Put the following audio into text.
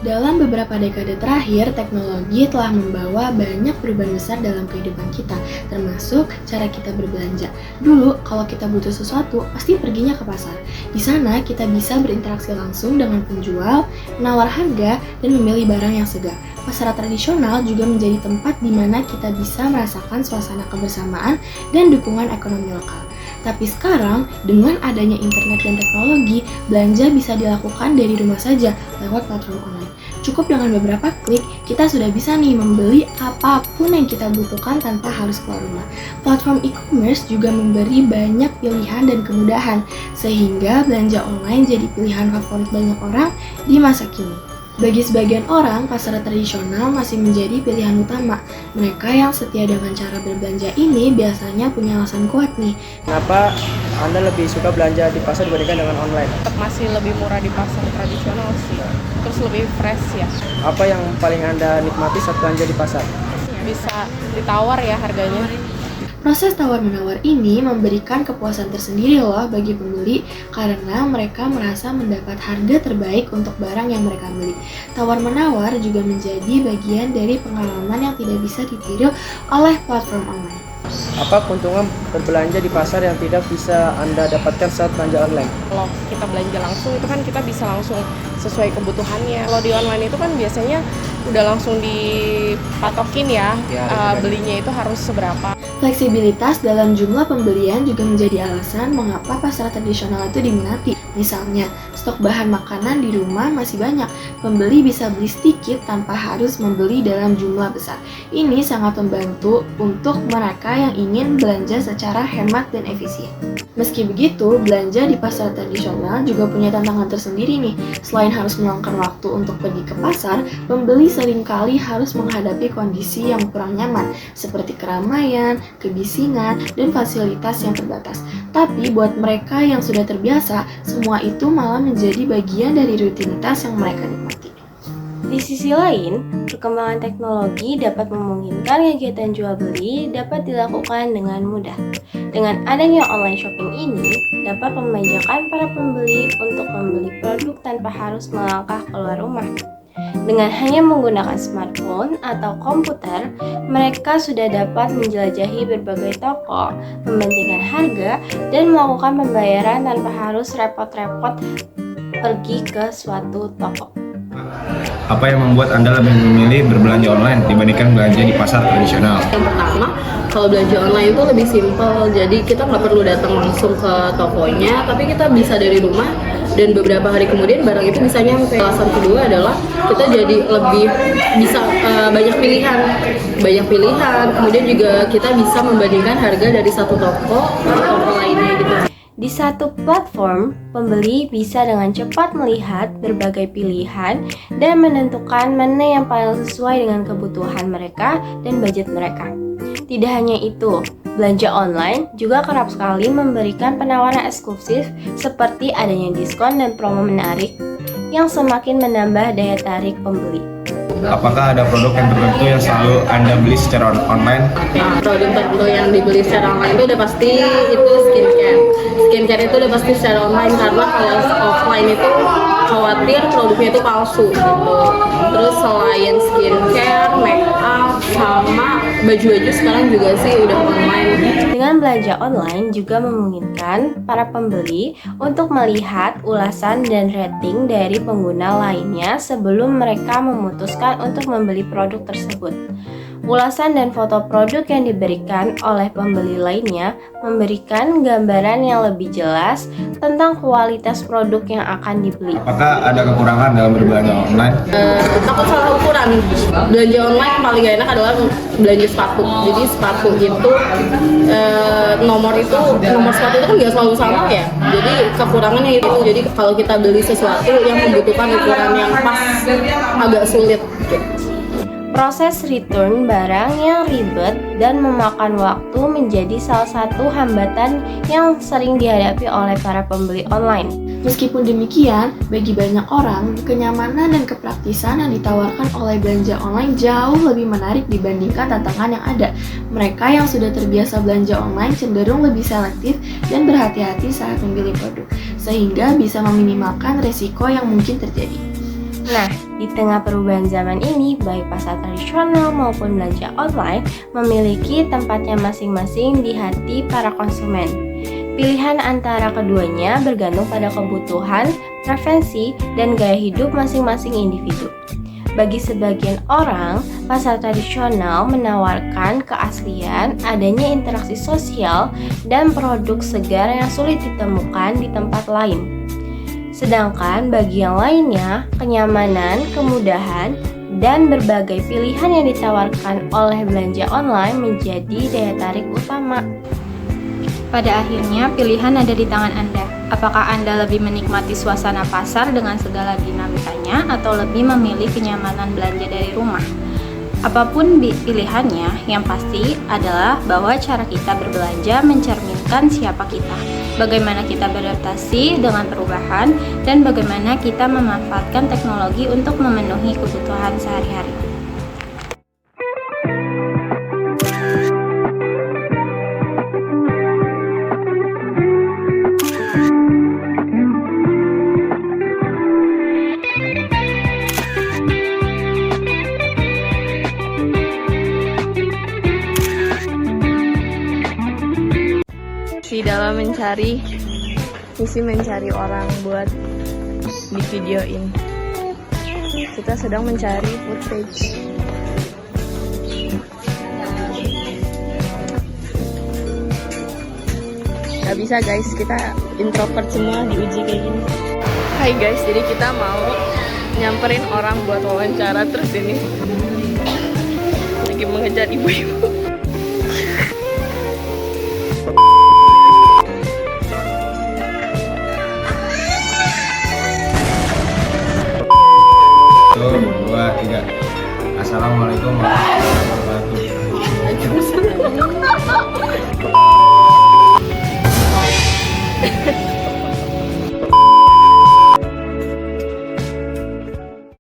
Dalam beberapa dekade terakhir, teknologi telah membawa banyak perubahan besar dalam kehidupan kita, termasuk cara kita berbelanja. Dulu, kalau kita butuh sesuatu, pasti perginya ke pasar. Di sana, kita bisa berinteraksi langsung dengan penjual, menawar harga, dan memilih barang yang segar. Pasar tradisional juga menjadi tempat di mana kita bisa merasakan suasana kebersamaan dan dukungan ekonomi lokal. Tapi sekarang, dengan adanya internet dan teknologi, belanja bisa dilakukan dari rumah saja lewat platform online. Cukup dengan beberapa klik, kita sudah bisa nih membeli apapun yang kita butuhkan tanpa harus keluar rumah. Platform e-commerce juga memberi banyak pilihan dan kemudahan, sehingga belanja online jadi pilihan favorit banyak orang di masa kini. Bagi sebagian orang, pasar tradisional masih menjadi pilihan utama. Mereka yang setia dengan cara berbelanja ini biasanya punya alasan kuat nih. Kenapa Anda lebih suka belanja di pasar dibandingkan dengan online? Tetap masih lebih murah di pasar tradisional sih, terus lebih fresh ya. Apa yang paling Anda nikmati saat belanja di pasar? Bisa ditawar ya harganya. Proses tawar-menawar ini memberikan kepuasan tersendiri loh bagi pembeli karena mereka merasa mendapat harga terbaik untuk barang yang mereka beli. Tawar-menawar juga menjadi bagian dari pengalaman yang tidak bisa ditiru oleh platform online. Apa keuntungan berbelanja di pasar yang tidak bisa Anda dapatkan saat belanja online? Kalau kita belanja langsung itu kan kita bisa langsung sesuai kebutuhannya. Kalau di online itu kan biasanya udah langsung dipatokin ya, belinya itu harus seberapa. Fleksibilitas dalam jumlah pembelian juga menjadi alasan mengapa pasar tradisional itu diminati. Misalnya, stok bahan makanan di rumah masih banyak. Pembeli bisa beli sedikit tanpa harus membeli dalam jumlah besar. Ini sangat membantu untuk mereka yang ingin belanja secara hemat dan efisien. Meski begitu, belanja di pasar tradisional juga punya tantangan tersendiri nih. Selain harus meluangkan waktu untuk pergi ke pasar, pembeli seringkali harus menghadapi kondisi yang kurang nyaman, seperti keramaian, kebisingan, dan fasilitas yang terbatas. Tapi buat mereka yang sudah terbiasa, semua itu malah menjadi bagian dari rutinitas yang mereka nikmati. Di sisi lain, perkembangan teknologi dapat memungkinkan kegiatan jual beli dapat dilakukan dengan mudah. Dengan adanya online shopping ini, dapat memanjakan para pembeli untuk membeli produk tanpa harus melangkah keluar rumah. Dengan hanya menggunakan smartphone atau komputer, mereka sudah dapat menjelajahi berbagai toko, membandingkan harga, dan melakukan pembayaran tanpa harus repot-repot pergi ke suatu toko. Apa yang membuat Anda lebih memilih berbelanja online dibandingkan belanja di pasar tradisional? Yang pertama, kalau belanja online itu lebih simpel, jadi kita nggak perlu datang langsung ke tokonya, tapi kita bisa dari rumah dan beberapa hari kemudian barang itu bisa nyampe. Alasan kedua adalah kita jadi lebih bisa banyak pilihan, kemudian juga kita bisa membandingkan harga dari satu toko ke toko lainnya gitu. Di satu platform, pembeli bisa dengan cepat melihat berbagai pilihan dan menentukan mana yang paling sesuai dengan kebutuhan mereka dan budget mereka. Tidak hanya itu, belanja online juga kerap sekali memberikan penawaran eksklusif seperti adanya diskon dan promo menarik yang semakin menambah daya tarik pembeli. Apakah ada produk yang tertentu yang selalu Anda beli secara online? Nah, produk tertentu yang dibeli secara online itu udah pasti itu skincare. Skincare itu udah pasti secara online karena kalau offline itu khawatir produknya itu palsu gitu. Terus selain skincare, make up, sama baju-baju sekarang juga sih udah online. Dengan belanja online juga memungkinkan para pembeli untuk melihat ulasan dan rating dari pengguna lainnya sebelum mereka memutuskan untuk membeli produk tersebut. Ulasan dan foto produk yang diberikan oleh pembeli lainnya memberikan gambaran yang lebih jelas tentang kualitas produk yang akan dibeli. Apakah ada kekurangan dalam berbelanja online? Takut salah ukuran. Belanja online yang paling gak enak adalah belanja sepatu. Jadi sepatu itu nomor sepatu itu kan gak selalu sama ya. Jadi kekurangannya itu. Jadi kalau kita beli sesuatu yang membutuhkan ukuran yang pas agak sulit gitu. Proses return barang yang ribet dan memakan waktu menjadi salah satu hambatan yang sering dihadapi oleh para pembeli online. Meskipun demikian, bagi banyak orang, kenyamanan dan kepraktisan yang ditawarkan oleh belanja online jauh lebih menarik dibandingkan tantangan yang ada. Mereka yang sudah terbiasa belanja online cenderung lebih selektif dan berhati-hati saat memilih produk, sehingga bisa meminimalkan resiko yang mungkin terjadi. Nah, Di tengah perubahan zaman ini, baik pasar tradisional maupun belanja online memiliki tempatnya masing-masing di hati para konsumen. Pilihan antara keduanya bergantung pada kebutuhan, preferensi, dan gaya hidup masing-masing individu. Bagi sebagian orang, pasar tradisional menawarkan keaslian, adanya interaksi sosial, dan produk segar yang sulit ditemukan di tempat lain. Sedangkan bagi yang lainnya, kenyamanan, kemudahan, dan berbagai pilihan yang ditawarkan oleh belanja online menjadi daya tarik utama. Pada akhirnya, pilihan ada di tangan Anda. Apakah Anda lebih menikmati suasana pasar dengan segala dinamikanya atau lebih memilih kenyamanan belanja dari rumah? Apapun pilihannya, yang pasti adalah bahwa cara kita berbelanja mencerminkan siapa kita, bagaimana kita beradaptasi dengan perubahan, dan bagaimana kita memanfaatkan teknologi untuk memenuhi kebutuhan sehari-hari. Dalam mencari orang buat di videoin. Kita sedang mencari footage. Gak bisa guys, kita introvert semua diuji kayak gini. Hai guys, jadi kita mau nyamperin orang buat wawancara, terus ini lagi mengejar ibu-ibu.